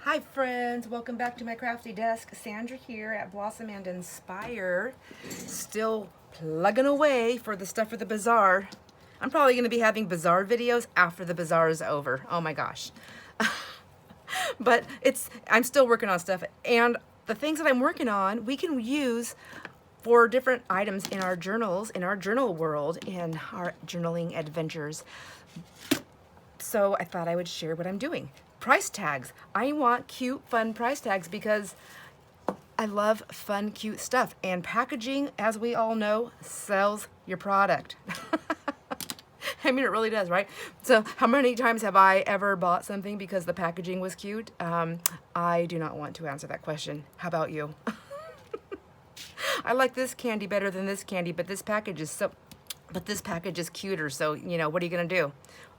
Hi friends, welcome back to my crafty desk. Sandra here at Blossom and Inspire. Still plugging away for the stuff for the bazaar. I'm probably going to be having bazaar videos after the bazaar is over. Oh my gosh. But I'm still working on stuff, and the things that I'm working on we can use for different items in our journals, in our journal world, in our journaling adventures. So I thought I would share what I'm doing. Price tags. I want cute, fun price tags because I love fun, cute stuff. And packaging, as we all know, sells your product. I mean, it really does, right? So how many times have I ever bought something because the packaging was cute? I do not want to answer that question. How about you? I like this candy better than this candy, but this package is cuter, so, you know, what are you gonna do?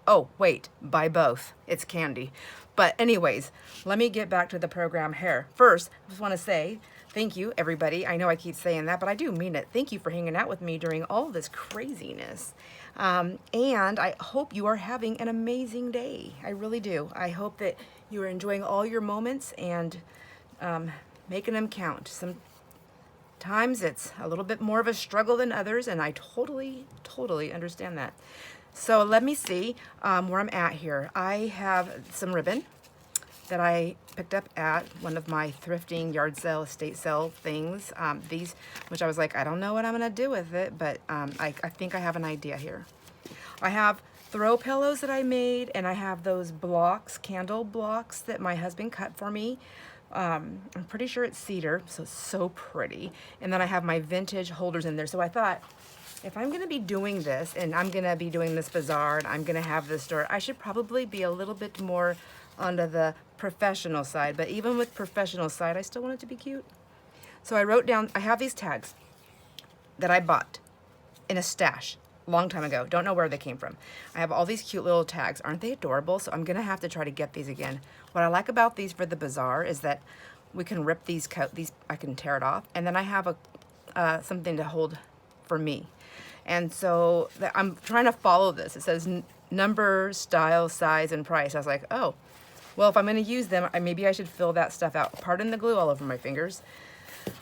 Oh, wait, buy both. It's candy. But anyways, let me get back to the program here. First, I just want to say thank you, everybody. I know I keep saying that, but I do mean it. Thank you for hanging out with me during all this craziness. And I hope you are having an amazing day. I really do. I hope that you are enjoying all your moments and making them count. Sometimes it's a little bit more of a struggle than others, and I totally understand that. So let me see where I'm at here. I have some ribbon that I picked up at one of my thrifting, yard sale, estate sale things. These, which I was like, I don't know what I'm gonna do with it, but I think I have an idea here. I have throw pillows that I made, and I have those blocks, candle blocks that my husband cut for me. I'm pretty sure it's cedar, so it's so pretty. And then I have my vintage holders in there. So I thought, if I'm going to be doing this, and I'm going to be doing this bazaar, and I'm going to have this store, I should probably be a little bit more onto the professional side. But even with professional side, I still want it to be cute. So I wrote down, I have these tags that I bought in a stash a long time ago. Don't know where they came from. I have all these cute little tags. Aren't they adorable? So I'm going to have to try to get these again. What I like about these for the bazaar is that we can rip these, I can tear it off, and then I have something to hold for me. And so I'm trying to follow this. It says number, style, size, and price. I was like, oh, well, if I'm going to use them, maybe I should fill that stuff out. Pardon the glue all over my fingers.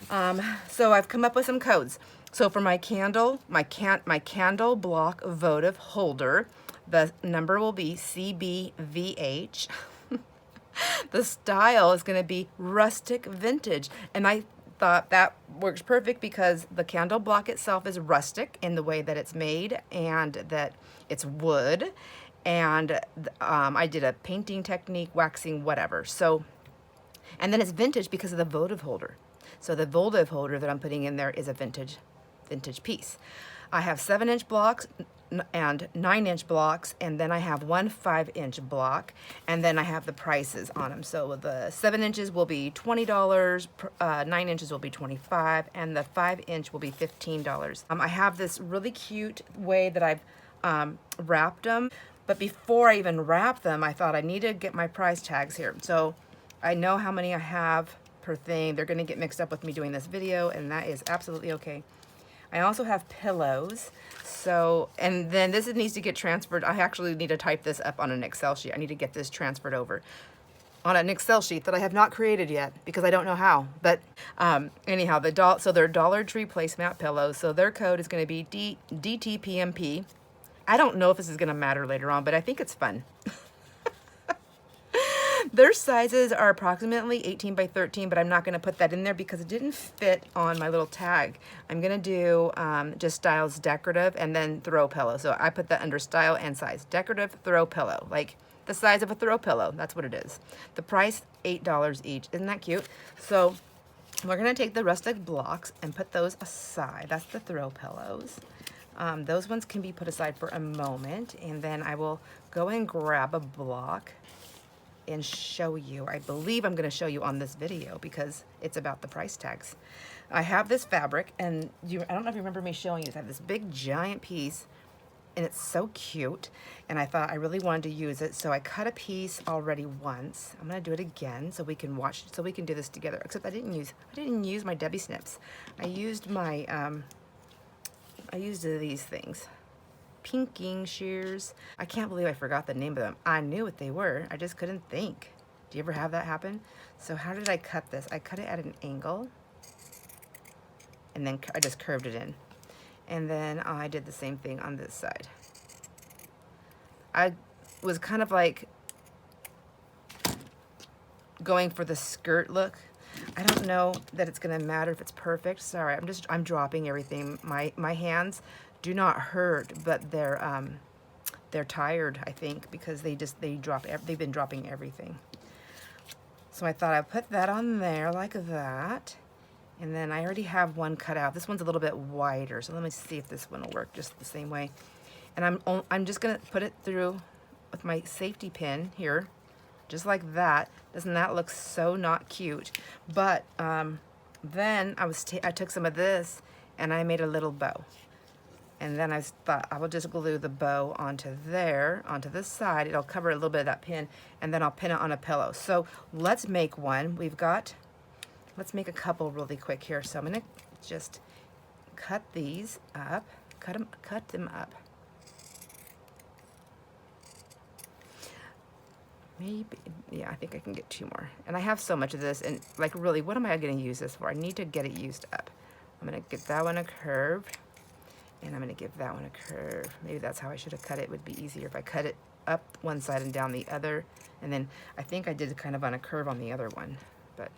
So I've come up with some codes. So for my candle, my candle block votive holder, the number will be CBVH. The style is going to be rustic vintage, and I thought that works perfect because the candle block itself is rustic in the way that it's made and that it's wood, and I did a painting technique, waxing, whatever. So, and then it's vintage because of the votive holder. So the votive holder that I'm putting in there is a vintage piece. I have 7-inch blocks and 9-inch blocks, and then I have one 5-inch block, and then I have the prices on them. So the 7 inches will be $20, 9 inches will be $25, and the 5-inch will be $15. I have this really cute way that I've wrapped them, but before I even wrap them, I thought I needed to get my price tags here. So I know how many I have per thing. They're going to get mixed up with me doing this video, and that is absolutely okay. I also have pillows. So, and then this needs to get transferred. I actually need to type this up on an Excel sheet. I need to get this transferred over on an Excel sheet that I have not created yet because I don't know how. But anyhow, so they're Dollar Tree placemat pillows. So their code is going to be DTPMP. I don't know if this is going to matter later on, but I think it's fun. Their sizes are approximately 18 by 13, but I'm not going to put that in there because it didn't fit on my little tag. I'm going to do just styles decorative and then throw pillow. So I put that under style and size. Decorative throw pillow, like the size of a throw pillow. That's what it is. The price, $8 each. Isn't that cute? So we're going to take the rustic blocks and put those aside. That's the throw pillows. Those ones can be put aside for a moment, and then I will go and grab a block and show you. I believe I'm going to show you on this video because it's about the price tags. I have this fabric, and I don't know if you remember me showing you. I have this big giant piece, and it's so cute, and I thought I really wanted to use it, so I cut a piece already once. I'm going to do it again so we can watch, so we can do this together. Except I didn't use my Debbie snips. I used my these things. Pinking shears. I can't believe I forgot the name of them. I knew what they were. I just couldn't think. Do you ever have that happen? So how did I cut this? I cut it at an angle, and then I just curved it in. And then I did the same thing on this side. I was kind of like going for the skirt look. I don't know that it's gonna matter if it's perfect. Sorry, I'm dropping everything. My hands do not hurt, but they're tired, I think, because they've been dropping everything. So I thought I'd put that on there like that. And then I already have one cut out. This one's a little bit wider, so let me see if this one will work just the same way. And I'm just gonna put it through with my safety pin here, just like that. Doesn't that look so not cute? But then I took some of this and I made a little bow. And then I thought I will just glue the bow onto there, onto this side. It'll cover a little bit of that pin, and then I'll pin it on a pillow. So let's make one. Let's make a couple really quick here. So I'm gonna just cut these up, cut them up. Maybe, yeah, I think I can get 2 more. And I have so much of this, and like really, what am I gonna use this for? I need to get it used up. I'm gonna get that one a curve, and I'm gonna give that one a curve. Maybe that's how I should have cut it. It would be easier if I cut it up one side and down the other. And then I think I did kind of on a curve on the other one, but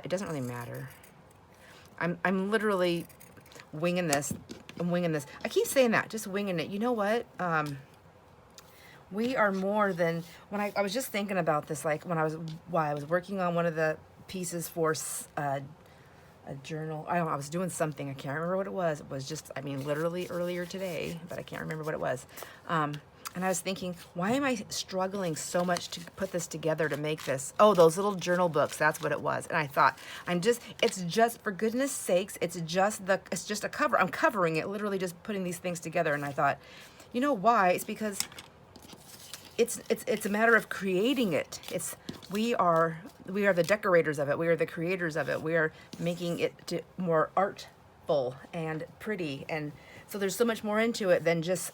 it doesn't really matter. I'm literally winging this. I'm winging this. I keep saying that, just winging it. You know what? We are more than, when I was just thinking about this, like when I was working on one of the pieces for a journal. I don't know, I was doing something. I can't remember what it was. It was just, I mean, literally earlier today, but I can't remember what it was. And I was thinking, why am I struggling so much to put this together to make this? Oh, those little journal books, that's what it was. And I thought, it's just, for goodness sakes, it's just a cover. I'm covering it, literally just putting these things together. And I thought, you know why? It's because it's a matter of creating it. We are the decorators of it. We are the creators of it. We are making it more artful and pretty. And so there's so much more into it than just,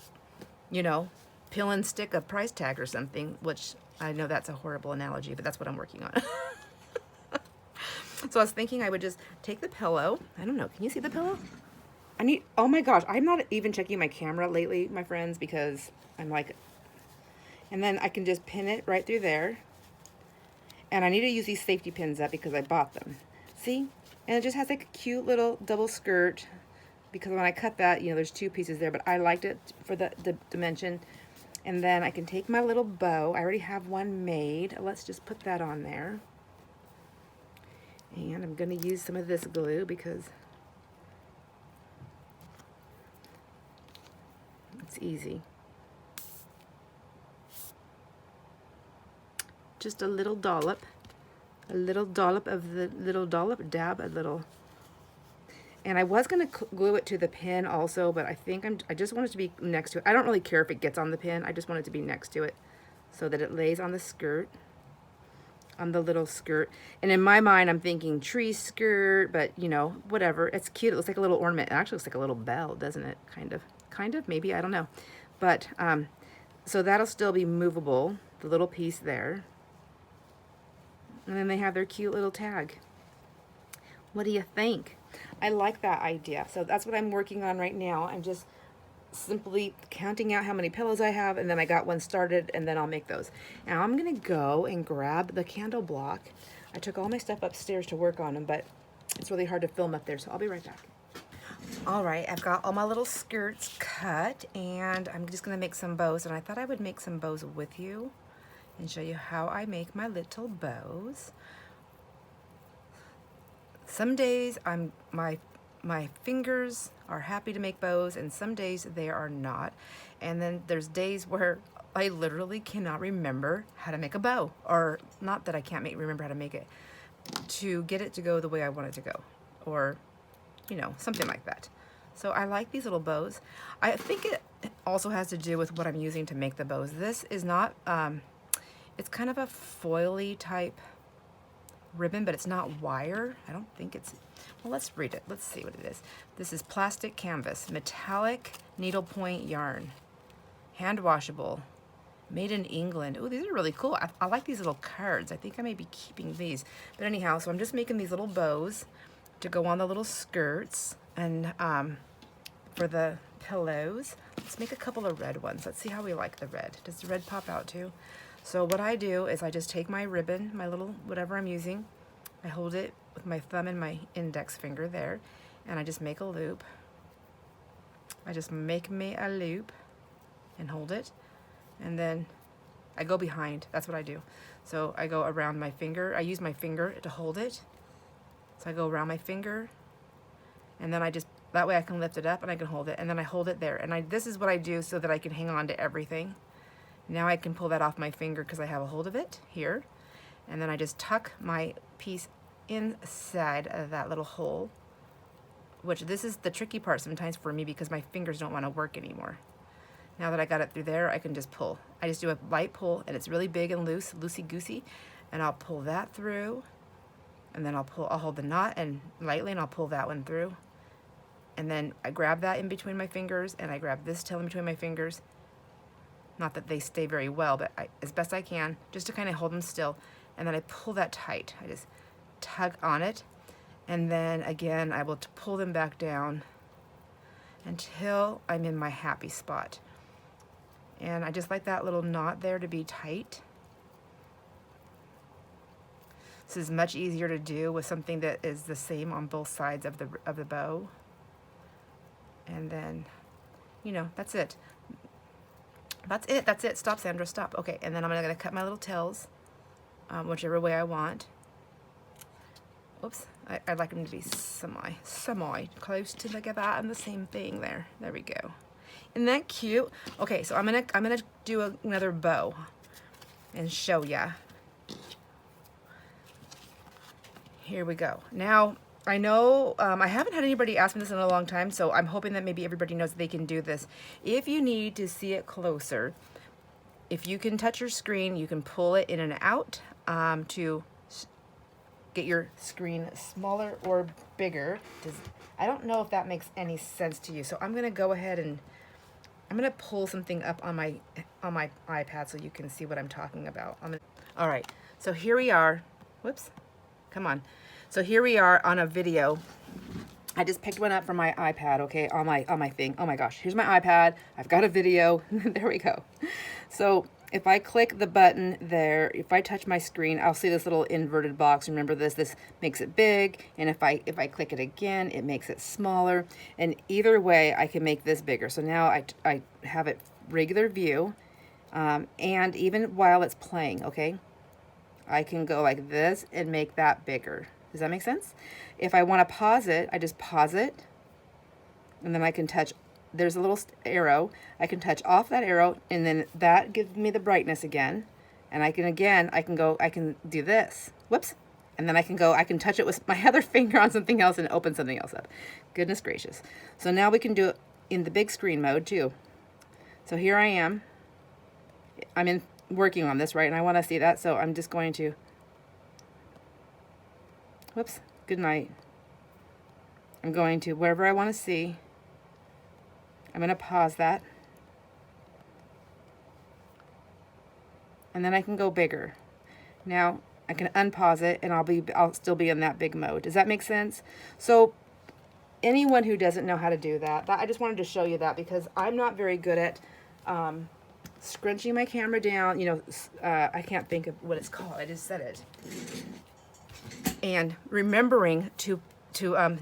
you know, peel and stick a price tag or something, which I know that's a horrible analogy, but that's what I'm working on. So I was thinking I would just take the pillow. I don't know, can you see the pillow? Oh my gosh, I'm not even checking my camera lately, my friends, because I'm like, and then I can just pin it right through there. And I need to use these safety pins up because I bought them. See? And it just has like a cute little double skirt, because when I cut that, you know, there's 2 pieces there, but I liked it for the dimension. And then I can take my little bow. I already have one made. Let's just put that on there. And I'm gonna use some of this glue because it's easy. Just a little dollop of the little dollop, dab a little. And I was gonna glue it to the pin also, but I think I just want it to be next to it. I don't really care if it gets on the pin. I just want it to be next to it so that it lays on the skirt, on the little skirt. And in my mind, I'm thinking tree skirt, but you know, whatever. It's cute. It looks like a little ornament. It actually looks like a little bell, doesn't it? Kind of, maybe, I don't know. But, so that'll still be movable, the little piece there. And then they have their cute little tag. What do you think? I like that idea. So that's what I'm working on right now. I'm just simply counting out how many pillows I have, and then I got one started, and then I'll make those. Now I'm gonna go and grab the candle block. I took all my stuff upstairs to work on them, but it's really hard to film up there, so I'll be right back. All right, I've got all my little skirts cut, and I'm just gonna make some bows, and I thought I would make some bows with you and show you how I make my little bows. Some days my fingers are happy to make bows, and some days they are not. And then there's days where I literally cannot remember how to make a bow, or not that I can't remember how to make it, to get it to go the way I want it to go, or you know, something like that. So I like these little bows. I think it also has to do with what I'm using to make the bows. This is not, it's kind of a foily type ribbon, but it's not wire. I don't think it's, well, let's read it. Let's see what it is. This is plastic canvas, metallic needlepoint yarn, hand washable, Made in England. Oh, these are really cool. I like these little cards. I think I may be keeping these. But anyhow, so I'm just making these little bows to go on the little skirts. And for the pillows, let's make a couple of red ones. Let's see how we like the red. Does the red pop out too? So what I do is I just take my ribbon, my little whatever I'm using. I hold it with my thumb and my index finger there. And I just make a loop. I just make me a loop and hold it. And then I go behind. That's what I do. So I go around my finger. I use my finger to hold it. So I go around my finger, and then I just, that way I can lift it up and I can hold it, and then I hold it there. And this is what I do so that I can hang on to everything. Now I can pull that off my finger because I have a hold of it here. And then I just tuck my piece inside of that little hole, which this is the tricky part sometimes for me because my fingers don't want to work anymore. Now that I got it through there, I can just pull. I just do a light pull, and it's really big and loose, loosey-goosey, and I'll pull that through, and then I'll hold the knot and lightly, and I'll pull that one through. And then I grab that in between my fingers, and I grab this tail in between my fingers. Not that they stay very well, but as best I can, just to kind of hold them still. And then I pull that tight. I just tug on it, and then again, I will pull them back down until I'm in my happy spot. And I just like that little knot there to be tight. This is much easier to do with something that is the same on both sides of the bow. And then, you know, that's it. That's it. That's it. Stop, Sandra. Stop. Okay. And then I'm going to cut my little tails, whichever way I want. Oops. I'd like them to be semi close to like that, and the same thing there. There we go. Isn't that cute? Okay, so I'm gonna do another bow and show ya. Here we go. Now I know I haven't had anybody ask me this in a long time, so I'm hoping that maybe everybody knows that they can do this. If you need to see it closer, if you can touch your screen, you can pull it in and out to get your screen smaller or bigger. I don't know if that makes any sense to you, so I'm gonna go ahead and I'm gonna pull something up on my iPad so you can see what I'm talking about. All right, so here we are. Whoops, come on. So here we are on a video. I just picked one up from my iPad, okay, on my thing. Oh my gosh, here's my iPad. I've got a video. There we go. So if I click the button there, if I touch my screen, I'll see this little inverted box. Remember this makes it big, and if I click it again, it makes it smaller. And either way, I can make this bigger. So now I have it regular view, and even while it's playing, okay, I can go like this and make that bigger. Does that make sense? If I want to pause it, I just pause it, and then I can touch. There's a little arrow. I can touch off that arrow, and then that gives me the brightness again. And I can do this. Whoops. And then I can touch it with my other finger on something else and open something else up. Goodness gracious. So now we can do it in the big screen mode too. So here I am. I'm working on this, right? And I want to see that, so I'm just going to, whoops, good night. I'm going to wherever I want to see. I'm going to pause that. And then I can go bigger. Now I can unpause it, and I'll still be in that big mode. Does that make sense? So anyone who doesn't know how to do that, I just wanted to show you that because I'm not very good at scrunching my camera down. You know, I can't think of what it's called. I just said it. And remembering to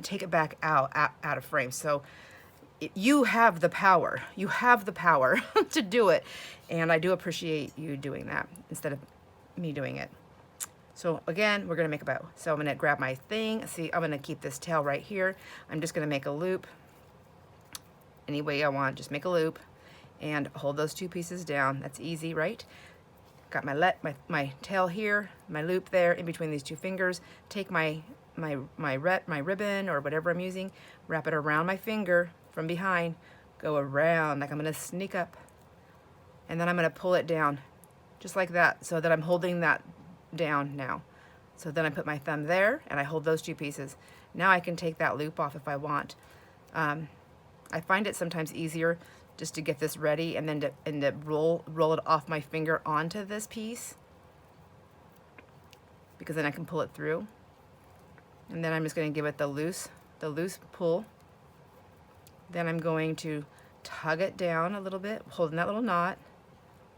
take it back out of frame. So you have the power. You have the power to do it. And I do appreciate you doing that instead of me doing it. So again, we're going to make a bow. So I'm going to grab my thing. See, I'm going to keep this tail right here. I'm just going to make a loop any way I want. Just make a loop and hold those two pieces down. That's easy, right? Got my tail here, my loop there in between these two fingers. Take my ribbon or whatever I'm using, wrap it around my finger from behind, go around, like I'm gonna sneak up, and then I'm gonna pull it down, just like that, so that I'm holding that down now. So then I put my thumb there, and I hold those two pieces. Now I can take that loop off if I want. I find it sometimes easier just to get this ready, and then to roll it off my finger onto this piece, because then I can pull it through. And then I'm just going to give it the loose pull. Then I'm going to tug it down a little bit, holding that little knot,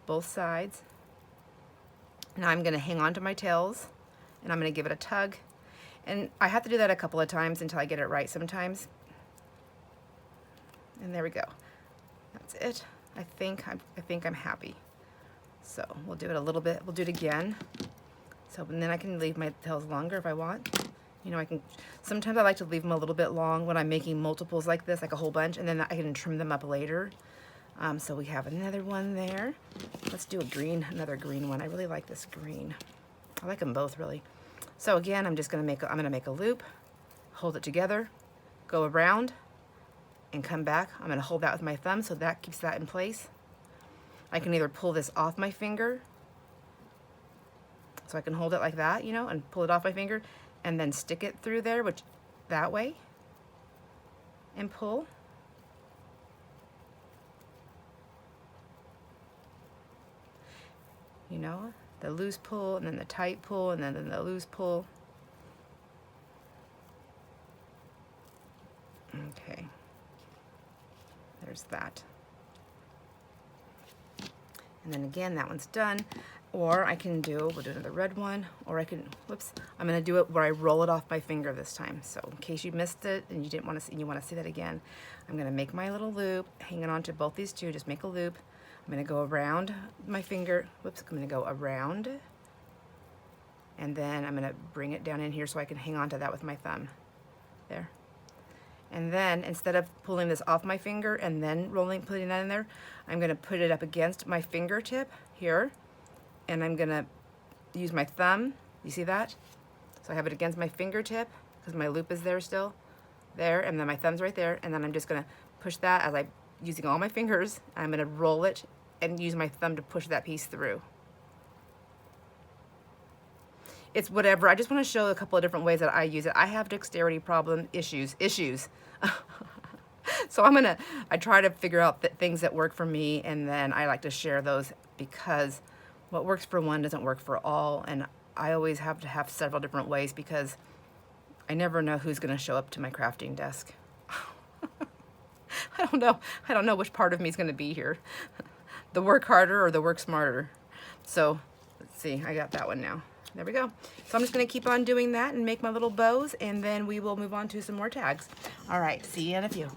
both sides. Now I'm going to hang on to my tails, and I'm going to give it a tug. And I have to do that a couple of times until I get it right sometimes. And there we go. That's it. I think I'm happy. So we'll do it a little bit. We'll do it again. So, and then I can leave my tails longer if I want. You know, sometimes I like to leave them a little bit long when I'm making multiples like this, like a whole bunch, and then I can trim them up later. So we have another one there. Let's do another green one. I really like this green. I like them both, really. So again, I'm gonna make a loop, hold it together, go around, and come back. I'm gonna hold that with my thumb, so that keeps that in place. I can either pull this off my finger, so I can hold it like that, you know, and pull it off my finger, and then stick it through there, that way, and pull. You know, the loose pull, and then the tight pull, and then the loose pull. Okay, there's that. And then again, that one's done. Or we'll do another red one, or I'm gonna do it where I roll it off my finger this time. So in case you missed it and you want to see that again, I'm gonna make my little loop, hanging on to both these two, just make a loop. I'm gonna go around my finger, I'm gonna go around, and then I'm gonna bring it down in here so I can hang on to that with my thumb, there. And then instead of pulling this off my finger and then putting that in there, I'm gonna put it up against my fingertip here, and I'm gonna use my thumb. You see that? So I have it against my fingertip because my loop is there still, there, and then my thumb's right there, and then I'm just gonna push that as I'm using all my fingers. I'm gonna roll it and use my thumb to push that piece through. It's whatever. I just want to show a couple of different ways that I use it. I have dexterity issues. So I try to figure out things that work for me, and then I like to share those, because what works for one doesn't work for all, and I always have to have several different ways because I never know who's going to show up to my crafting desk. I don't know which part of me is going to be here. The work harder or the work smarter. So let's see, I got that one now. There we go. So I'm just going to keep on doing that and make my little bows, and then we will move on to some more tags. All right, see you in a few.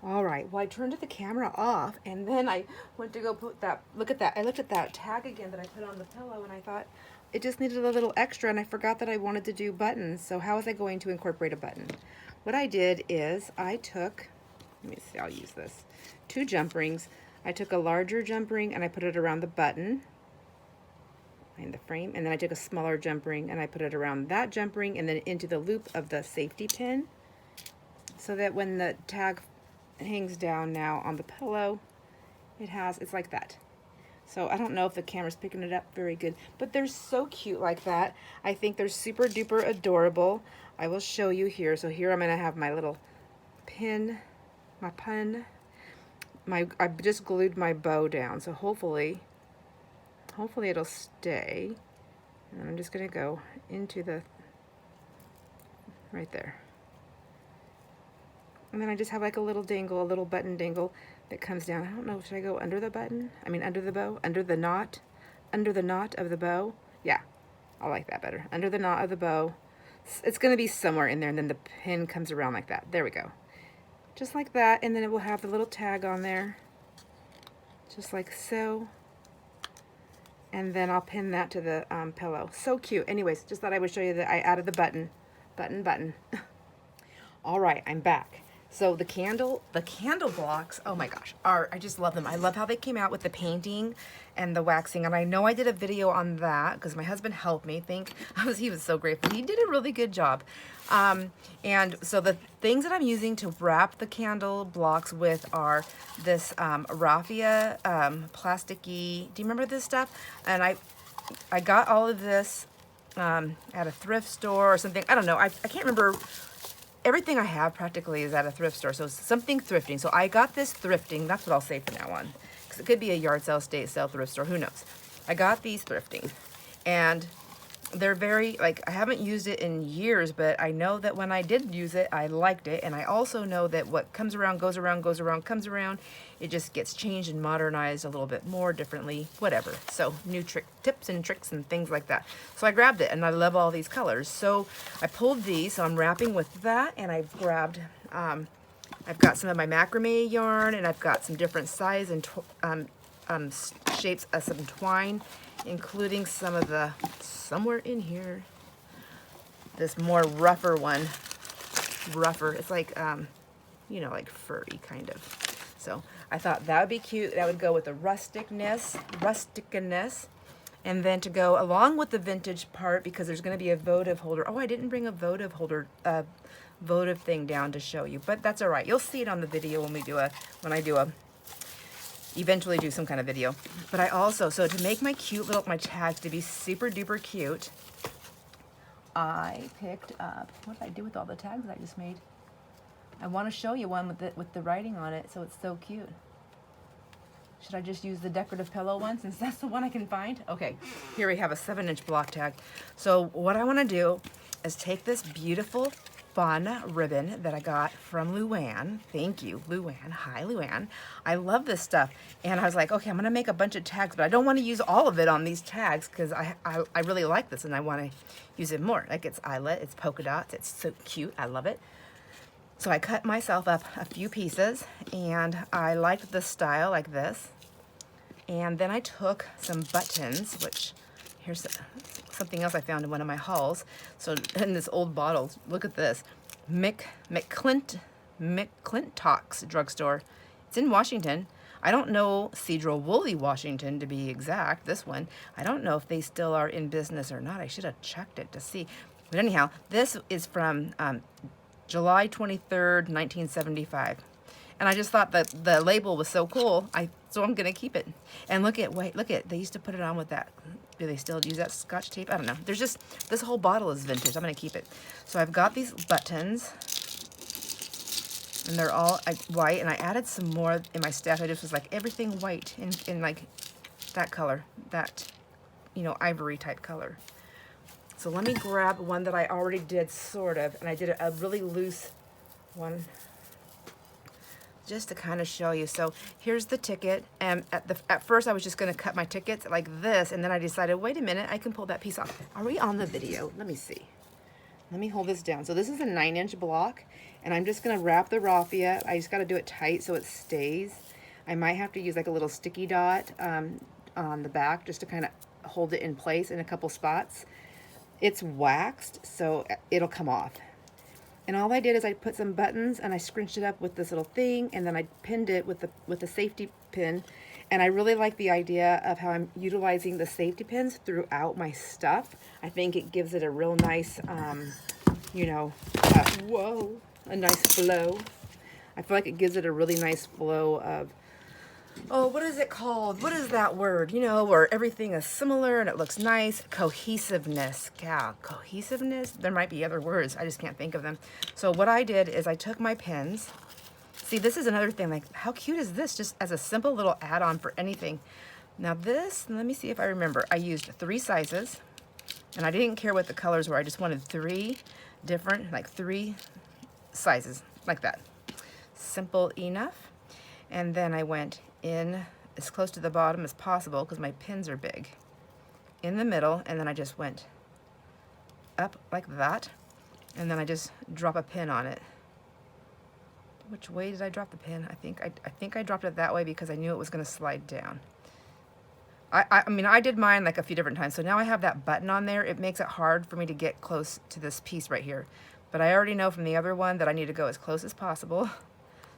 All right, well, I turned the camera off, and then I went to go put that, look at that. I looked at that tag again that I put on the pillow, and I thought it just needed a little extra, and I forgot that I wanted to do buttons. So how was I going to incorporate a button? What I did is I took, let me see, I'll use this, 2 jump rings. I took a larger jump ring and I put it around the button in the frame, and then I took a smaller jump ring and I put it around that jump ring and then into the loop of the safety pin, so that when the tag hangs down now on the pillow, it's like that. So I don't know if the camera's picking it up very good, but they're so cute like that. I think they're super duper adorable. I will show you here. So here I'm gonna have my little pin, I just glued my bow down, so hopefully it'll stay. And I'm just gonna go into the, right there. And then I just have like a little dangle, a little button dangle that comes down. I don't know, should I go under the button? I mean under the bow, under the knot of the bow? Yeah, I like that better. Under the knot of the bow. It's gonna be somewhere in there, and then the pin comes around like that. There we go. Just like that, and then it will have the little tag on there. Just like so. And then I'll pin that to the pillow. So cute. Anyways, just thought I would show you that I added the button. All right, I'm back. So the candle blocks, oh my gosh, I just love them. I love how they came out with the painting and the waxing. And I know I did a video on that because my husband helped me. He was so grateful. He did a really good job. And so the things that I'm using to wrap the candle blocks with are this raffia plasticky, do you remember this stuff? And I got all of this at a thrift store or something. I don't know. I can't remember everything I have practically is at a thrift store, so it's something thrifting. So I got this thrifting, that's what I'll say from now on, because it could be a yard sale, estate sale, thrift store, who knows. I got these thrifting, and they're very, like, I haven't used it in years, but I know that when I did use it, I liked it. And I also know that what comes around, goes around, goes around, comes around. It just gets changed and modernized a little bit more differently, whatever. So new tips and tricks and things like that. So I grabbed it, and I love all these colors. So I pulled these, so I'm wrapping with that, and I've grabbed, I've got some of my macrame yarn, and I've got some different size and shapes of some twine, including some of the, somewhere in here, this more rougher one. Rougher, it's like, you know, like furry kind of. So I thought that would be cute. That would go with the rusticness. And then to go along with the vintage part, because there's going to be a votive holder. Oh, I didn't bring a votive holder, votive thing down to show you, but that's all right. You'll see it on the video when we do a, eventually do some kind of video. But I also, so to make my cute little, my tags to be super duper cute, I picked up, what did I do with all the tags that I just made? I want to show you one with the writing on it, so it's so cute. Should I just use the decorative pillow one since that's the one I can find? Okay, here we have a 7-inch block tag. So what I want to do is take this beautiful fun ribbon that I got from Luann. Thank you, Luann. Hi, Luann. I love this stuff. And I was like, okay, I'm going to make a bunch of tags, but I don't want to use all of it on these tags because I really like this and I want to use it more. Like, it's eyelet, it's polka dots, it's so cute. I love it. So I cut myself up a few pieces, and I liked the style like this. And then I took some buttons, which here's something else I found in one of my hauls. So in this old bottle, look at this, McClintock's drugstore. It's in Washington. I don't know, Cedral Woolley, Washington, to be exact, this one. I don't know if they still are in business or not. I should have checked it to see. But anyhow, this is from July 23rd, 1975. And I just thought that the label was so cool, so I'm gonna keep it. And look at, they used to put it on with that. Do they still use that Scotch tape? I don't know. There's just, this whole bottle is vintage. I'm gonna keep it. So I've got these buttons, and they're all white, and I added some more in my stash. I just was like, everything white in like that color, that, you know, ivory type color. So let me grab one that I already did, sort of, and I did a really loose one just to kind of show you. So here's the ticket, and at first I was just going to cut my tickets like this, and then I decided, wait a minute, I can pull that piece off. Are we on the video? Let me see. Let me hold this down. So this is a 9-inch block, and I'm just going to wrap the raffia. I just got to do it tight so it stays. I might have to use like a little sticky dot on the back just to kind of hold it in place in a couple spots. It's waxed, so it'll come off. And all I did is I put some buttons and I scrunched it up with this little thing, and then I pinned it with the safety pin. And I really like the idea of how I'm utilizing the safety pins throughout my stuff. I think it gives it a real nice, you know, a nice flow. I feel like it gives it a really nice flow of, oh, what is it called? What is that word? You know, where everything is similar and it looks nice. Cohesiveness. Yeah, cohesiveness. There might be other words. I just can't think of them. So what I did is I took my pins. See, this is another thing. Like, how cute is this? Just as a simple little add-on for anything. Now this, let me see if I remember. I used 3 sizes, and I didn't care what the colors were. I just wanted 3 different, like 3 sizes, like that. Simple enough. And then I went in as close to the bottom as possible because my pins are big, in the middle, and then I just went up like that, and then I just drop a pin on it. Which way did I drop the pin? I think I dropped it that way because I knew it was going to slide down. I mean, I did mine like a few different times, so now I have that button on there. It makes it hard for me to get close to this piece right here, but I already know from the other one that I need to go as close as possible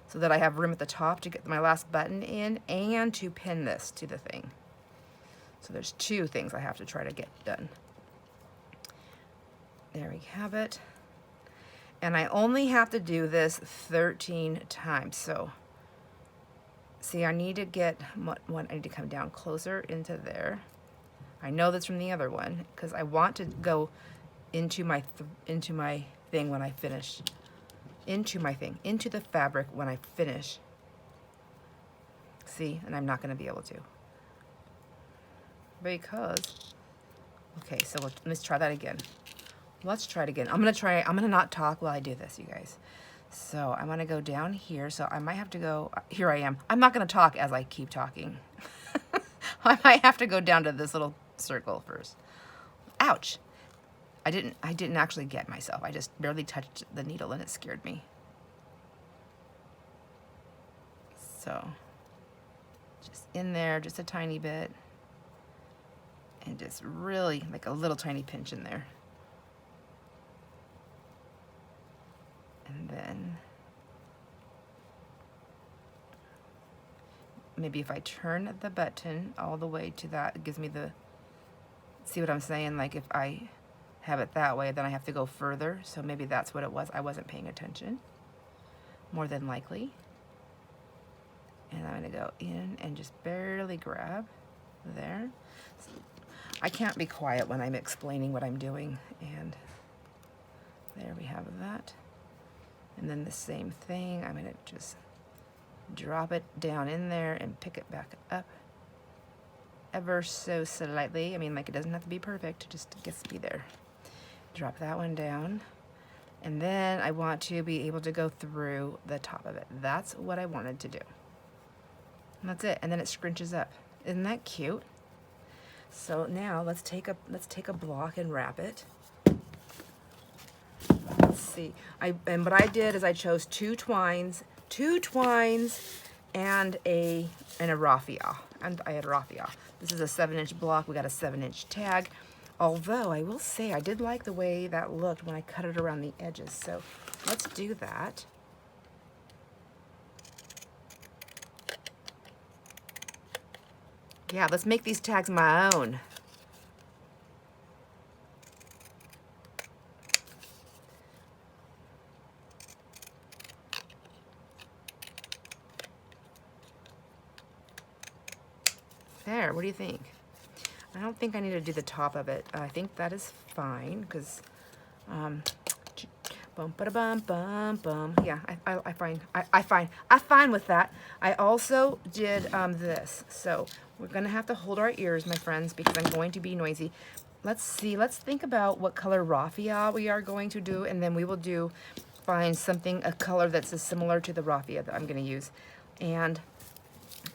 so that I have room at the top to get my last button in and to pin this to the thing. So there's 2 things I have to try to get done. There we have it. And I only have to do this 13 times. So see, I need to get one. I need to come down closer into there. I know that's from the other one because I want to go into my thing when I finish. into my thing, into the fabric when I finish. See, and I'm not gonna be able to. Because, okay, so let's try that again. Let's try it again. I'm gonna not talk while I do this, you guys. So I'm gonna go down here, so I might have to go, here I am. I'm not gonna talk as I keep talking. I might have to go down to this little circle first. Ouch. I didn't actually get myself. I just barely touched the needle and it scared me. So just in there, just a tiny bit. And just really like a little tiny pinch in there. And then maybe if I turn the button all the way to that, it gives me the, see what I'm saying? Like if I have it that way, then I have to go further. So maybe that's what it was. I wasn't paying attention, more than likely. And I'm gonna go in and just barely grab there. So I can't be quiet when I'm explaining what I'm doing. And there we have that. And then the same thing, I'm gonna just drop it down in there and pick it back up ever so slightly. I mean, like, it doesn't have to be perfect, it just gets to be there. Drop that one down. And then I want to be able to go through the top of it. That's what I wanted to do. And that's it. And then it scrunches up. Isn't that cute? So now let's take a block and wrap it. Let's see. And what I did is I chose two twines and a raffia. And I had raffia. This is a 7-inch block. We got a 7-inch tag. Although I will say I did like the way that looked when I cut it around the edges. So let's do that. Yeah, let's make these tags my own. There, what do you think? I don't think I need to do the top of it. I think that is fine because, bum ba da bum bum bum. Yeah, I fine with that. I also did this. So we're gonna have to hold our ears, my friends, because I'm going to be noisy. Let's see. Let's think about what color raffia we are going to do, and then we will find something, a color that's as similar to the raffia that I'm gonna use, and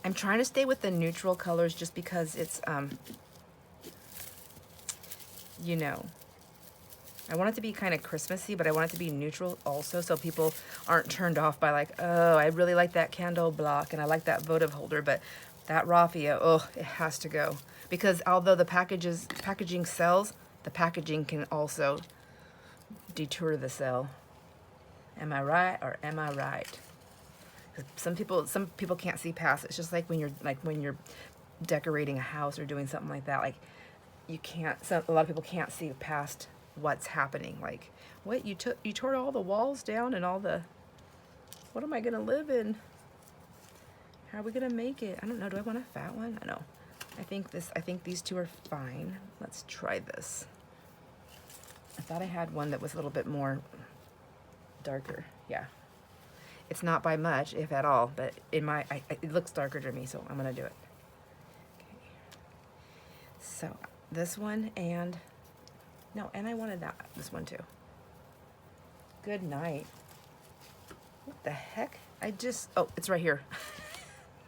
I'm trying to stay with the neutral colors just because it's you know, I want it to be kind of Christmassy, but I want it to be neutral also, so people aren't turned off by like, oh, I really like that candle block and I like that votive holder, but that raffia, oh, it has to go. Because although the packaging sells, the packaging can also detour the sale. Am I right or am I right? Some people can't see past it. It's just like when you're decorating a house or doing something like that. Like you can't. A lot of people can't see past what's happening. Like, what, you tore all the walls down and all the. What am I gonna live in? How are we gonna make it? I don't know. Do I want a fat one? I know. I think these two are fine. Let's try this. I thought I had one that was a little bit more darker. Yeah. It's not by much, if at all, but it looks darker to me, so I'm gonna do it. Okay. So this one and I wanted this one too. Good night. What the heck? Oh, it's right here.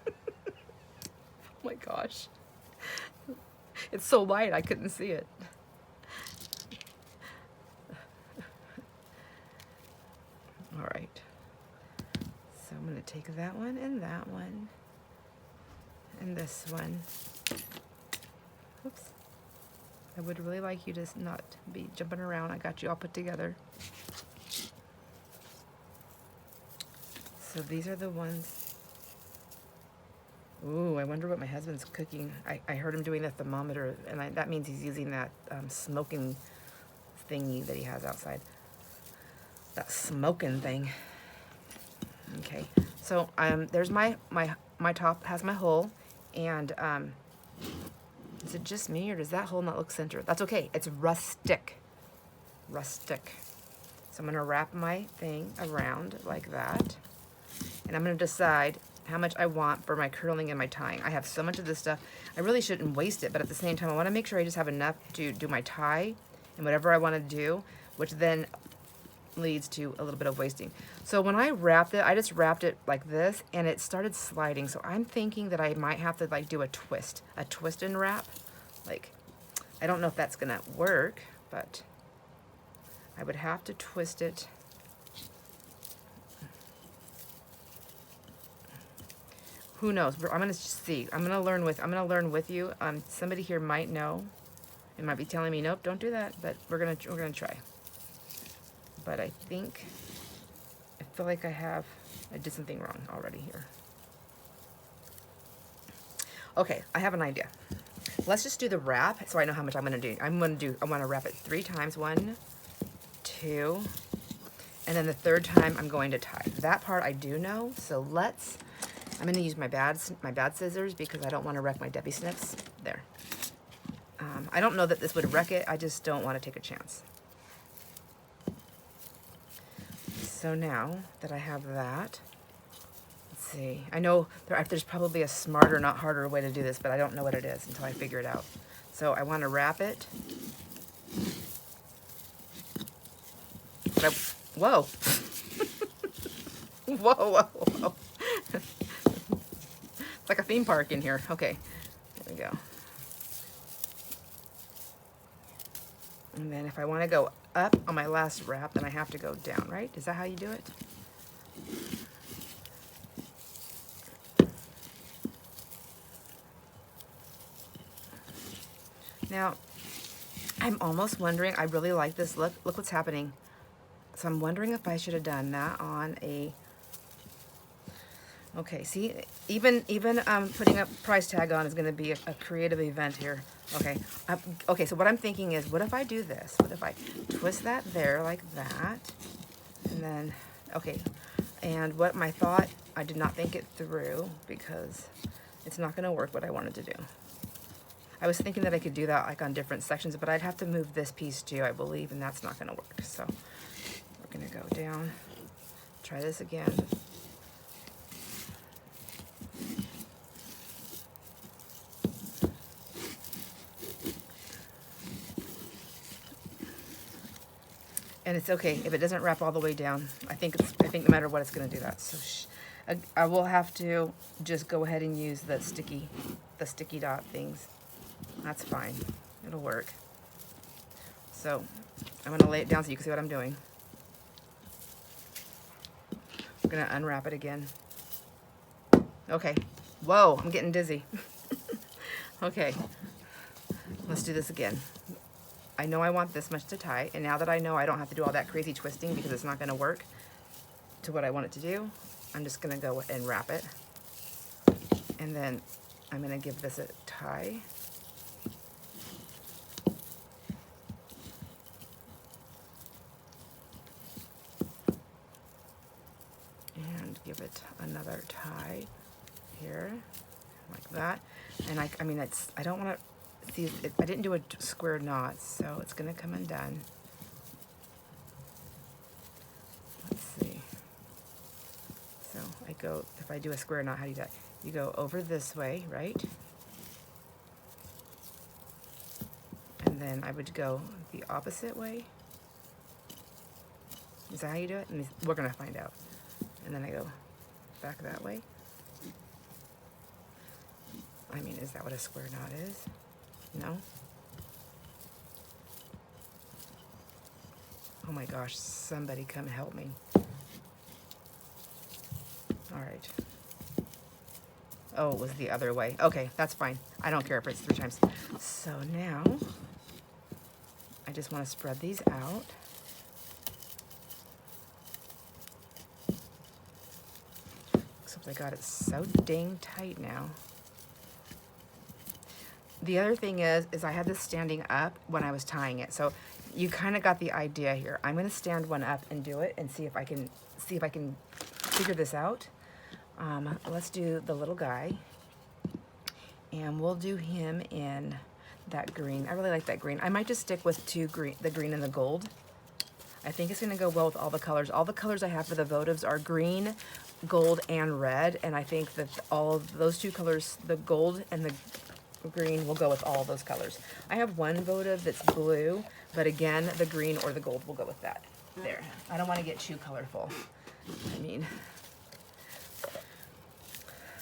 Oh my gosh. It's so light, I couldn't see it. All right. So I'm going to take that one and this one. Oops. I would really like you to not be jumping around. I got you all put together. So these are the ones. Ooh, I wonder what my husband's cooking. I heard him doing the thermometer, and that means he's using that smoking thingy that he has outside. That smoking thing. Okay, so there's my top has my hole, and is it just me or does that hole not look centered? That's okay. It's rustic. So So I'm gonna wrap my thing around like that. And I'm gonna decide how much I want for my curling and my tying. I have so much of this stuff. I really shouldn't waste it, but at the same time, I wanna make sure I just have enough to do my tie and whatever I wanna do, which then leads to a little bit of wasting. So when I wrapped it, I just wrapped it like this and it started sliding. So I'm thinking that I might have to like do a twist and wrap. Like, I don't know if that's gonna work, but I would have to twist it. Who knows? I'm gonna see. I'm gonna learn with you. Somebody here might know. It might be telling me, nope, don't do that. But we're gonna try. But I feel like I did something wrong already here. Okay, I have an idea. Let's just do the wrap so I know how much I'm gonna do. I wanna wrap it 3 times. 1, 2, and then the 3rd time I'm going to tie. That part I do know, so I'm gonna use my bad scissors because I don't wanna wreck my Debbie snips. There. I don't know that this would wreck it, I just don't wanna take a chance. So now that I have that, let's see. I know there's probably a smarter, not harder way to do this, but I don't know what it is until I figure it out. So I want to wrap it. Whoa. Whoa. It's like a theme park in here. Okay, there we go. And then if I want to go up on my last wrap, then I have to go down, right? Is that how you do it? Now, I'm almost wondering, I really like this. Look what's happening. So I'm wondering if I should have done that on a, okay, see, even putting a price tag on is going to be a creative event here. Okay, okay, so what I'm thinking is, what if I do this? What if I twist that there like that? And then, okay, and what my thought, I did not think it through because it's not going to work what I wanted to do. I was thinking that I could do that like on different sections, but I'd have to move this piece too, I believe, and that's not going to work. So we're going to go down, try this again. And it's okay if it doesn't wrap all the way down. I think no matter what, it's going to do that. So I will have to just go ahead and use the sticky dot things. That's fine. It'll work. So I'm going to lay it down so you can see what I'm doing. I'm going to unwrap it again. Okay. Whoa, I'm getting dizzy. Okay. Let's do this again. I know I want this much to tie, and now that I know I don't have to do all that crazy twisting because it's not going to work to what I want it to do, I'm just going to go and wrap it. And then I'm going to give this a tie. And give it another tie here, like that. And I mean, I don't want to, see, I didn't do a square knot, so it's going to come undone. Let's see. So I go, if I do a square knot, how do you do that? You go over this way, right? And then I would go the opposite way. Is that how you do it? And we're going to find out. And then I go back that way. I mean, is that what a square knot is? No? Oh my gosh, somebody come help me. All right. Oh, it was the other way. Okay, that's fine. I don't care if it's 3 times. So now, I just want to spread these out. Except I got it so dang tight now. The other thing is I had this standing up when I was tying it. So you kind of got the idea here. I'm going to stand one up and do it and see if I can figure this out. Let's do the little guy. And we'll do him in that green. I really like that green. I might just stick with the green and the gold. I think it's gonna go well with all the colors. All the colors I have for the votives are green, gold, and red. And I think that all of those two colors, the gold and the green, will go with all of those colors. I have one votive that's blue, but again, the green or the gold will go with that. There, I don't wanna get too colorful. I mean,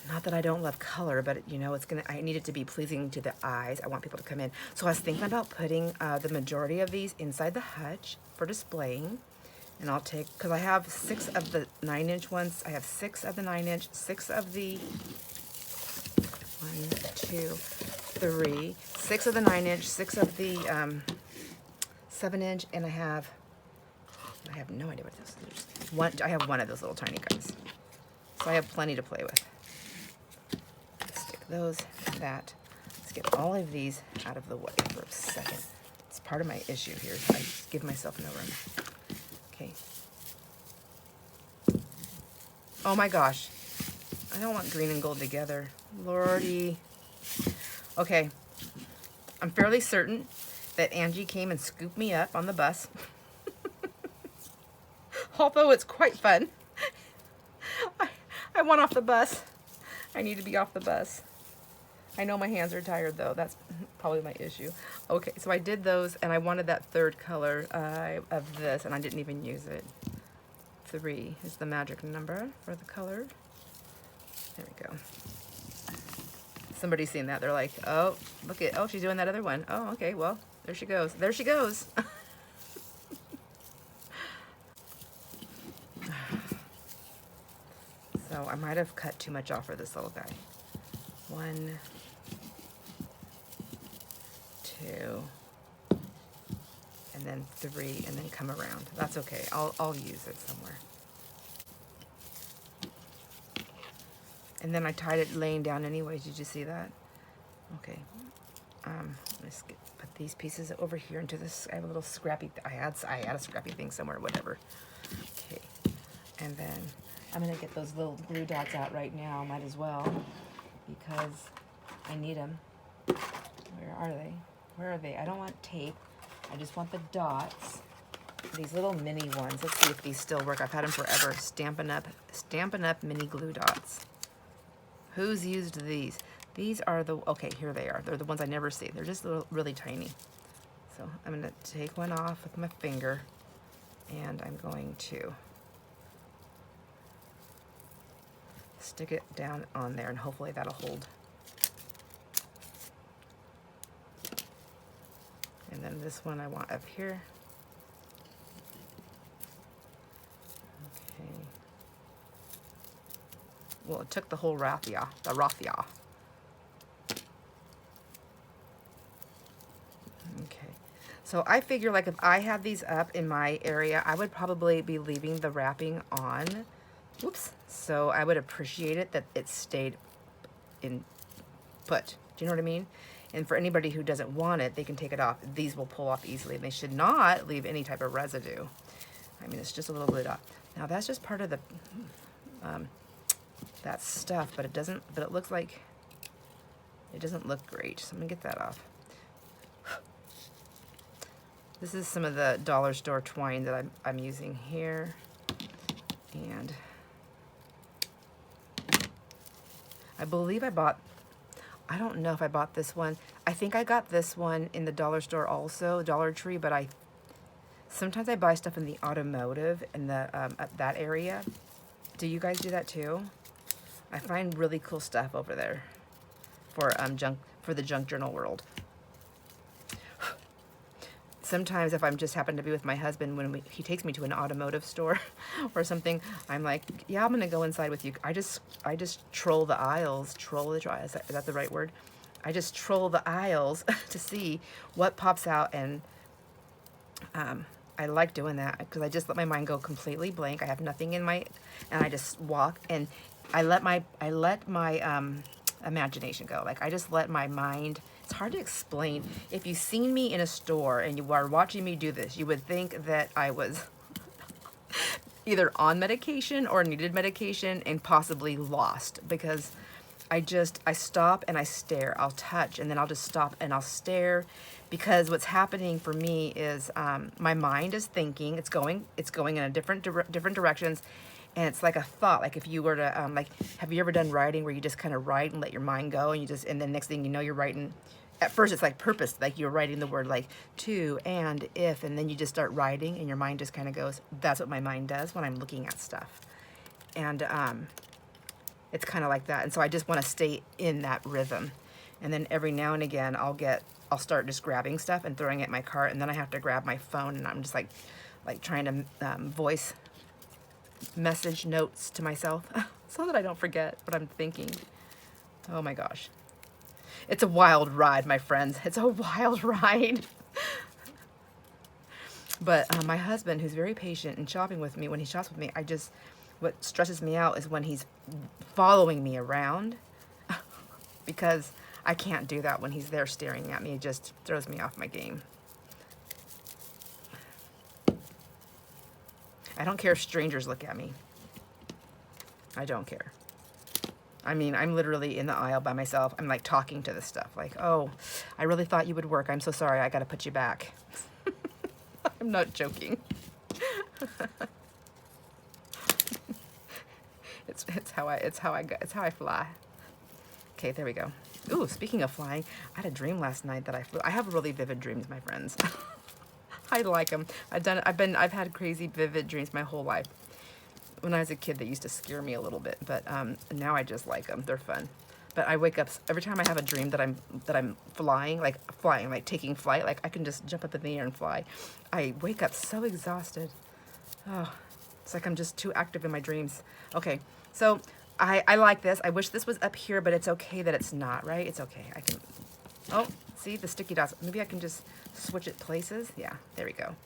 not that I don't love color, but you know, I need it to be pleasing to the eyes. I want people to come in. So I was thinking about putting the majority of these inside the hutch for displaying. And I'll take, because I have 6 of the 9-inch ones. I have 6 of the 9-inch, 6 of the 1, 2, 3, 6 of the 9-inch, 6 of the 7-inch, and I have no idea what this is. I have one of those little tiny guys. So I have plenty to play with. Stick those, that. Let's get all of these out of the way for a second. It's part of my issue here. I just give myself no room. Okay. Oh my gosh. I don't want green and gold together. Lordy. Okay. I'm fairly certain that Angie came and scooped me up on the bus. Although it's quite fun. I want off the bus. I need to be off the bus. I know my hands are tired though. That's probably my issue. Okay, so I did those and I wanted that third color of this and I didn't even use it. 3 is the magic number for the color. There we go. Somebody's seen that. They're like, oh, look at, oh, she's doing that other one. Oh, okay, well, there she goes. There she goes. So I might have cut too much off for this little guy. 1, 2, and then 3, and then come around. That's okay. I'll use it somewhere. And then I tied it laying down anyways. Did you see that? Okay. Let's put these pieces over here into this. I have a little scrappy. I had a scrappy thing somewhere. Whatever. Okay. And then I'm gonna get those little glue dots out right now. Might as well, because I need them. Where are they? Where are they? I don't want tape. I just want the dots. These little mini ones. Let's see if these still work. I've had them forever. Stampin' Up mini glue dots. Who's used these? These are the, okay, here they are. They're the ones I never see. They're just really tiny. So I'm gonna take one off with my finger and I'm going to stick it down on there and hopefully that'll hold. And then this one I want up here. Okay. Well, it took the whole raffia, the raffia. Okay. So I figure like if I had these up in my area, I would probably be leaving the wrapping on. Whoops. So I would appreciate it that it stayed in put. Do you know what I mean? And for anybody who doesn't want it, they can take it off. These will pull off easily. They should not leave any type of residue. I mean, it's just a little glue dot. Now that's just part of the that stuff, but it doesn't. But it looks like it doesn't look great. So I'm gonna get that off. This is some of the dollar store twine that I'm using here, and I believe I bought. I don't know if I bought this one. I think I got this one in the dollar store also, Dollar Tree, but sometimes I buy stuff in the automotive in the that area. Do you guys do that too? I find really cool stuff over there for the junk journal world. Sometimes if I'm just happen to be with my husband when he takes me to an automotive store or something, I'm like, yeah, I'm gonna go inside with you. I just troll the aisles. Is that the right word? I just troll the aisles to see what pops out, and I like doing that because I just let my mind go completely blank. I have nothing in my, and I just walk and I let my imagination go. Like I just let my mind. It's hard to explain. If you've seen me in a store and you are watching me do this, you would think that I was either on medication or needed medication and possibly lost, because I stop and I stare. I'll touch and then I'll just stop and I'll stare, because what's happening for me is my mind is thinking. It's going in a different directions, and it's like a thought. Like if you were to like, have you ever done writing where you just kind of write and let your mind go, and then next thing you know, you're writing. At first it's like purpose, like you're writing the word like to and if, and then you just start writing and your mind just kind of goes. That's what my mind does when I'm looking at stuff. And it's kind of like that. And so I just want to stay in that rhythm. And then every now and again I'll start just grabbing stuff and throwing it in my cart, and then I have to grab my phone and I'm just like trying to voice message notes to myself so that I don't forget what I'm thinking. Oh my gosh. It's a wild ride, my friends. It's a wild ride. But my husband, who's very patient and shopping with me, when he shops with me, what stresses me out is when he's following me around, because I can't do that when he's there staring at me. It just throws me off my game. I don't care if strangers look at me. I don't care. I mean, I'm literally in the aisle by myself. I'm like talking to this stuff. Like, oh, I really thought you would work. I'm so sorry. I got to put you back. I'm not joking. It's how I fly. Okay, there we go. Ooh, speaking of flying, I had a dream last night that I flew. I have really vivid dreams, my friends. I like them. I've had crazy vivid dreams my whole life. When I was a kid, they used to scare me a little bit, but now I just like them. They're fun. But I wake up every time I have a dream that I'm flying, like taking flight, like I can just jump up in the air and fly. I wake up so exhausted. Oh, it's like I'm just too active in my dreams. Okay, so I like this. I wish this was up here, but it's okay that it's not, right? It's okay. I can. Oh, see the sticky dots. Maybe I can just switch it places. Yeah, there we go.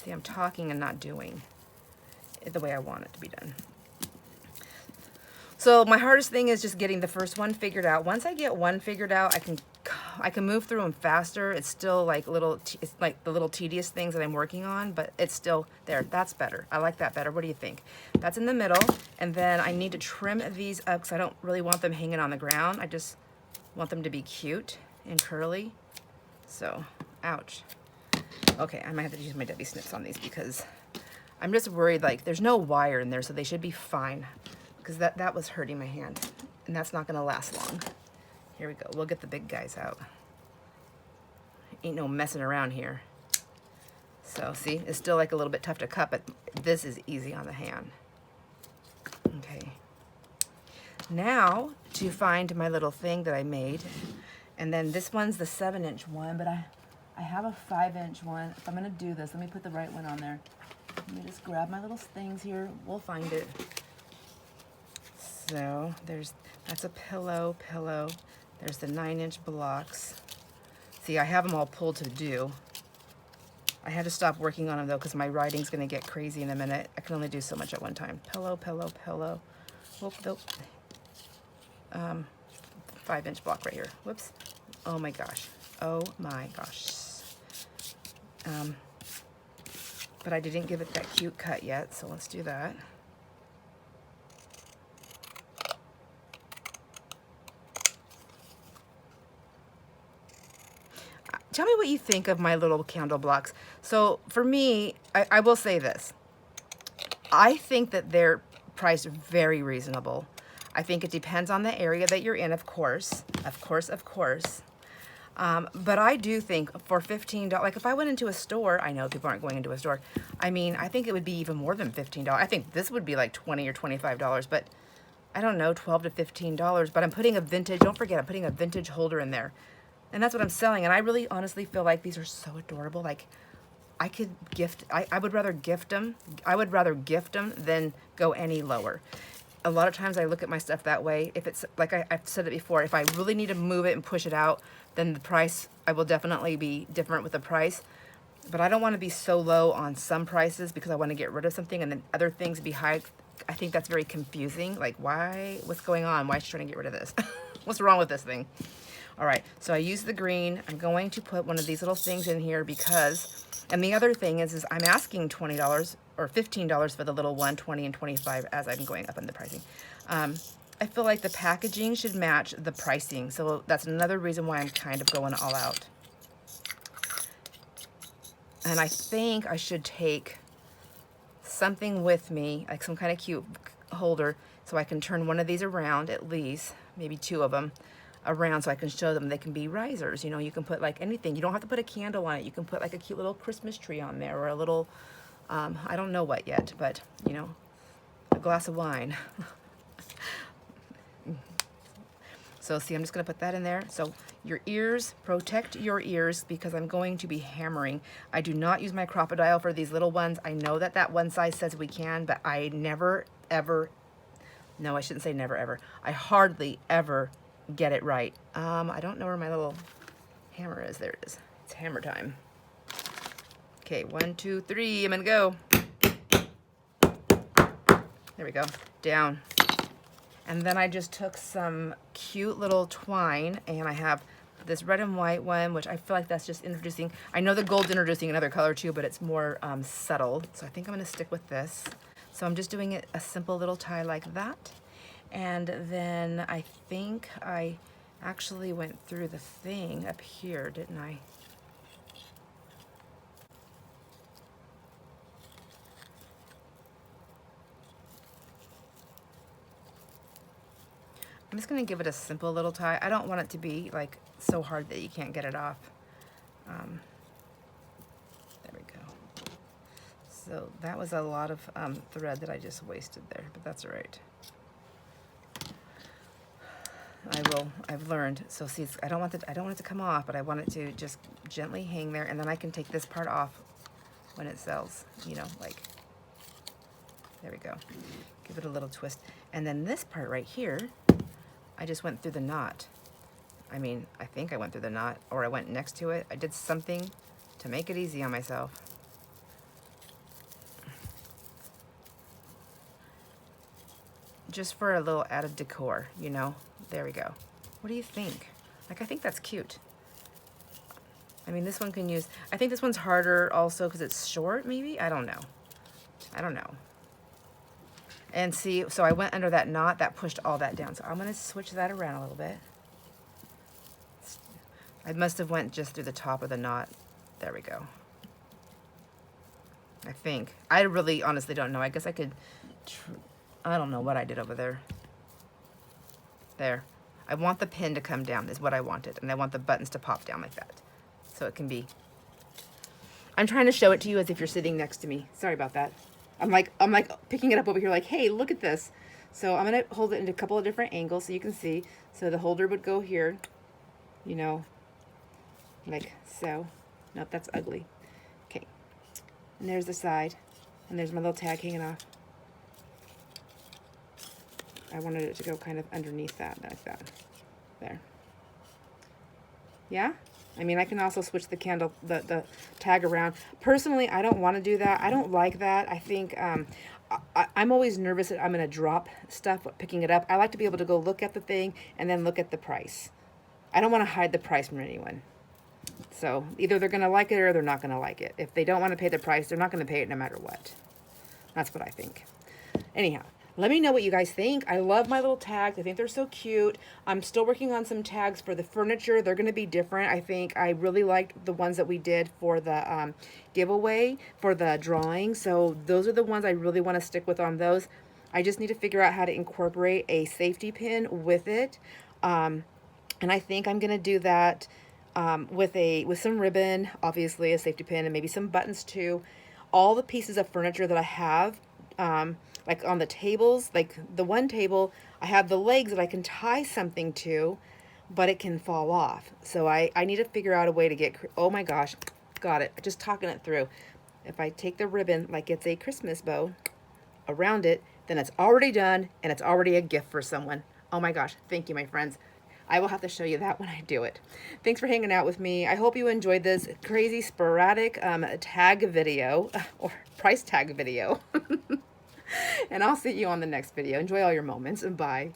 See, I'm talking and not doing it the way I want it to be done. So my hardest thing is just getting the first one figured out. Once I get one figured out, I can move through them faster. It's still like it's like the little tedious things that I'm working on, but it's still there. That's better. I like that better. What do you think? That's in the middle, and then I need to trim these up because I don't really want them hanging on the ground. I just want them to be cute and curly. So, ouch. Okay, I might have to use my Debbie snips on these because I'm just worried, like, there's no wire in there, so they should be fine. Because that was hurting my hand, and that's not going to last long. Here we go. We'll get the big guys out. Ain't no messing around here. So, see, it's still like a little bit tough to cut, but this is easy on the hand. Okay. Now, to find my little thing that I made, and then this one's the 7-inch one, but I have a 5-inch one. If I'm going to do this, let me put the right one on there. Let me just grab my little things here. We'll find it. So that's a pillow. There's the 9-inch blocks. See, I have them all pulled to do. I had to stop working on them though because my writing's gonna get crazy in a minute. I can only do so much at one time. Pillow. Whoop, nope. 5-inch block right here. Whoops. Oh my gosh. But I didn't give it that cute cut yet, so let's do that. Tell me what you think of my little candle blocks. So for me, I will say this. I think that they're priced very reasonable. I think it depends on the area that you're in, of course. But I do think for $15, like if I went into a store, I know people aren't going into a store. I mean, I think it would be even more than $15. I think this would be like $20 or $25, but I don't know, $12 to $15. But I'm putting a vintage, don't forget, I'm putting a vintage holder in there. And that's what I'm selling. And I really honestly feel like these are so adorable. Like I could gift, I would rather gift them. I would rather gift them than go any lower. A lot of times I look at my stuff that way. If it's, like I've said it before, if I really need to move it and push it out, then the price, I will definitely be different with the price. But I don't want to be so low on some prices because I want to get rid of something and then other things be high. I think that's very confusing. Like why, what's going on? Why is she trying to get rid of this? What's wrong with this thing? All right, so I use the green. I'm going to put one of these little things in here because, and the other thing is I'm asking $20 or $15 for the little one, 20 and 25 as I'm going up in the pricing. I feel like the packaging should match the pricing. So that's another reason why I'm kind of going all out. And I think I should take something with me, like some kind of cute holder, so I can turn one of these around at least, maybe two of them around, so I can show them they can be risers. You know, you can put like anything. You don't have to put a candle on it. You can put like a cute little Christmas tree on there, or a little, I don't know what yet, but you know, a glass of wine. So see, I'm just gonna put that in there. So your ears, protect your ears, because I'm going to be hammering. I do not use my crocodile for these little ones. I know that that one size says we can, but I never, ever, no, I shouldn't say never, ever. I hardly ever get it right. I don't know where my little hammer is. There it is. It's hammer time. Okay, 1, 2, 3, I'm gonna go. There we go, down. And then I just took some cute little twine, and I have this red and white one, which I feel like that's just introducing. I know the gold's introducing another color too, but it's more subtle. So I think I'm gonna stick with this. So I'm just doing it a simple little tie like that. And then I think I actually went through the thing up here, didn't I? I'm just gonna give it a simple little tie. I don't want it to be like so hard that you can't get it off. There we go. So that was a lot of thread that I just wasted there, but that's all right. I've learned. So see, I don't want it to come off, but I want it to just gently hang there, and then I can take this part off when it sells, you know, like, there we go. Give it a little twist. And then this part right here, I just went through the knot. I mean, I think I went through the knot, or I went next to it. I did something to make it easy on myself. Just for a little added decor, you know? There we go. What do you think? Like, I think that's cute. I mean, this one can use, I think this one's harder also because it's short, maybe? I don't know. I don't know. And see, so I went under that knot, that pushed all that down. So I'm gonna switch that around a little bit. I must have went just through the top of the knot. There we go. I think. I really honestly don't know. I guess I could, I don't know what I did over there. There. I want the pin to come down is what I wanted. And I want the buttons to pop down like that. So it can be, I'm trying to show it to you as if you're sitting next to me. Sorry about that. I'm like picking it up over here like, hey, look at this. So I'm gonna hold it in a couple of different angles so you can see. So the holder would go here, you know, like so. Nope, that's ugly. Okay, and there's the side, and there's my little tag hanging off. I wanted it to go kind of underneath that, like that. There. Yeah? I mean, I can also switch the candle, the tag around. Personally, I don't want to do that. I don't like that. I think I'm always nervous that I'm going to drop stuff picking it up. I like to be able to go look at the thing and then look at the price. I don't want to hide the price from anyone. So either they're going to like it or they're not going to like it. If they don't want to pay the price, they're not going to pay it no matter what. That's what I think. Anyhow. Let me know what you guys think. I love my little tags. I think they're so cute. I'm still working on some tags for the furniture. They're going to be different. I think I really liked the ones that we did for the giveaway, for the drawing. So those are the ones I really want to stick with on those. I just need to figure out how to incorporate a safety pin with it. And I think I'm going to do that with some ribbon, obviously a safety pin, and maybe some buttons too. All the pieces of furniture that I have, like on the tables, like the one table, I have the legs that I can tie something to, but it can fall off. So I need to figure out a way to get, oh my gosh, got it. Just talking it through. If I take the ribbon like it's a Christmas bow around it, then it's already done and it's already a gift for someone. Oh my gosh, thank you, my friends. I will have to show you that when I do it. Thanks for hanging out with me. I hope you enjoyed this crazy sporadic tag video, or price tag video. And I'll see you on the next video. Enjoy all your moments, and bye.